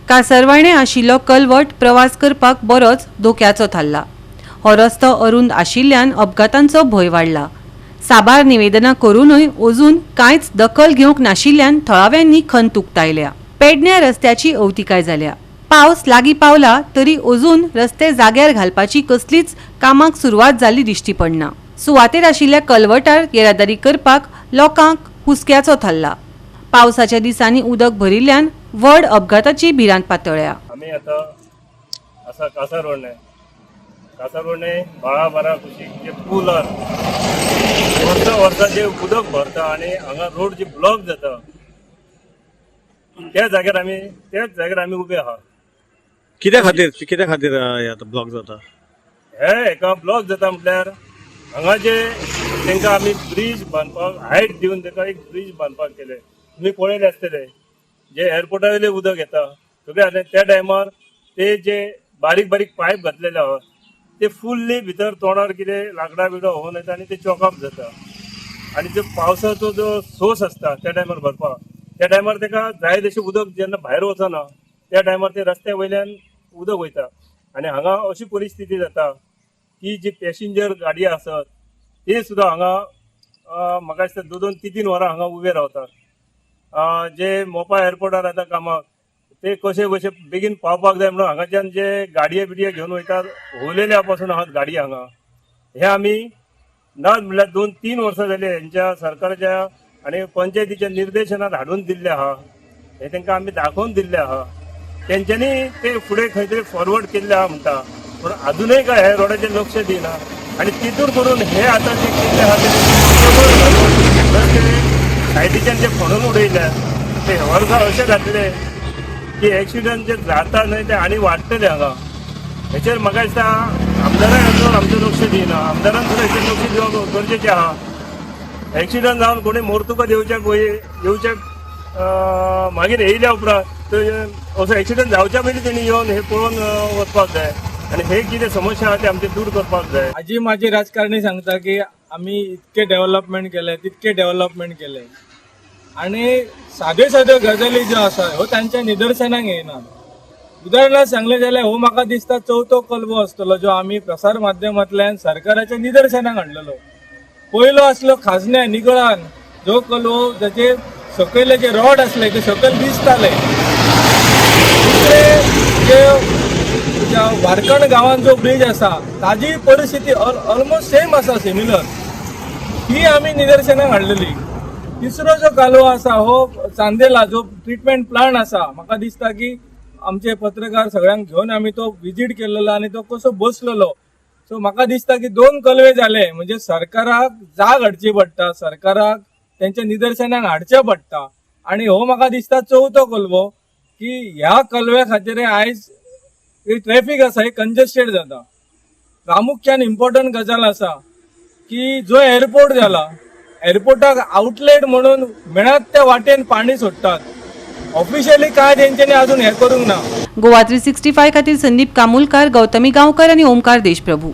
कासरवाणे आशिल्लो कलवट प्रवास करपाक बरोच धोक्याचो थारला। हो रस्तो अरुंद आशिल्ल्यान अपघातांचो भंय वाडला। साबार निवेदनां करूनय अजून कांयच दखल घेवंक नाशिल्ल्यान थळाव्यांनी खंत उक्तायल्या। पेडण्यां रस्त्याची अवतिकाय जाल्या। पावस लागीं पावला तरी अजून रस्ते जाग्यार घालपाची कसलीच कामाक सुरवात जाल्ली दिश्टी पडना। सुवातेर आशिल्ल्या कलवटार येरादारी करपाक लोकांक हुस्क्याचो थारला। पावसाच्या दिसांनी उदक भरिल्ल्यान व्हड अपघाताची भिरांत पातळ्या। आम्ही आता असा कासारवणे बाळा कुशीक जे पूल वर्सा जे उदक भरता आणि हांगा रोड जे ब्लॉक जाता त्याच जाग्यार आमी उबे आहा। कित्या खातीर आता ब्लॉक जाता? हे एका ब्लॉक जाता म्हटल्यार हांगा जे तांकां आमी ब्रिज बांदपाक हायट दिवन ताका एक ब्रिज बांदपाक केले। तुम्ही पळयले आसतले जे एअरपोर्टा वयले उदक येता सगळे त्या टायमार ते जे बारीक पायप घातलेले आहा ते फुल्ली भितर तोंडार कितें लाकडां बिकडां होवन येता आनी ते चॉकअप जाता। आनी जो पावसाचो जो सोर्स आसता त्या टायमार भरपाक त्या टायमार ताका जाय तशें उदक जेन्ना भायर वचना त्या टायमार ते रस्त्या वयल्यान उदक वयता। आनी हांगा अशी परिस्थिती जाता की जी पॅसेंजर गाडयो आसत ते सुद्दां हांगा म्हाका दिसता 2-3 वरां हांगा उबे रावतात। जे मोपा एअरपोर्टार येता कामाक ते कशे बेगीन पावपाक जाय म्हणून हांगाच्यान जे गाडये बिडये घेवन वयतात होलेल्या पासून आहात गाडये हांगा हे आमी ना म्हणल्यार 2-3 वर्सां जाली हेंच्या सरकाराच्या आनी पंचायतीच्या निर्देशनात हाडून दिल्ले आहा। हे तांकां आमी दाखोवन दिल्ले आहा। तेंच्यांनी ते फुडें खंय तरी फॉरवर्ड केल्ले आहा म्हणटा पूण अजूनय काय हे रोडाचेर लक्ष दिना। आनी तितून करून हे आतां जे केल्ले आहा ते सायडीच्यान जे फोडून उडयल्या ते वर्सां अशें घातले की एक्सिडंट जे जाता न्हय ते आनी वाडटले हांगा। हेचेर म्हाका दिसता आमदारान हातून आमचें लक्ष दिना। आमदारान सुद्दां हेचेर लक्ष दिवप गरजेचें आहा। एक्सिडंट जावन कोणी मोरतुका येवचे मागीर येयल्या उपरांत असो एक्सिडंट जावच्या पयलीं तेणी येवन हे पळोवन वचपाक जाय आनी हे कितें समस्या आहा ते आमचे दूर करपाक जाय। आजी माझी राजकारणी सांगता की आम्ही इतके डेव्हलपमेंट केले तितके डेव्हलपमेंट केले आणि साध्यो गजाली ज्यो आसा ह्यो तांच्या निदर्शनाक येना। उदाहरणार्थ सांगले जाल्यार हो म्हाका दिसता चवथो कल्वो आसतलो जो आम्ही प्रसार माध्यमांतल्यान सरकाराच्या निदर्शनाक हाडलेलो। पयलो आसलो खाजण्या निगळान जो कल्वो जाचे सकयले जे रॉड आसले ते सकयल दिसताले। दुसरे जे वारकण गांवांत जो ब्रिज आसा ताजी परिस्थिती ऑलमोस्ट सेम आसा सिमिलर ही आमी निदर्शनाक हाडलेली। तिसरो जो कालवो आसा हो चांदेला जो ट्रीटमेंट प्लांट आसा म्हाका दिसता की आमचे पत्रकार सगळ्यांक घेवन आमी तो विजीट केल्लो आनी तो कसो बसलेलो। सो म्हाका दिसता की 2 कलवे जाले म्हणजे सरकाराक जाग हाडची पडटा, सरकाराक त्यांच्या निदर्शनाक हाडचें पडटा। आणि हो म्हाका दिसता चवथो कल्वो की ह्या कलव्या खातीर आयज ट्रॅफिक आसा हे कंजेस्टेड जाता। प्रामुख्यान इम्पॉर्टंट गजाल आसा की जो एअरपोर्ट जाला एअरपोर्टाक आउटलेट म्हणून मेळत त्या वाटेन पाणी सोडटात। ऑफिशियली काय तेंच्यांनी अजून हे करूंक ना। गोवा 365 खातीर संदीप कामुलकार, गौतमी गांवकर आनी ओमकार देशप्रभू।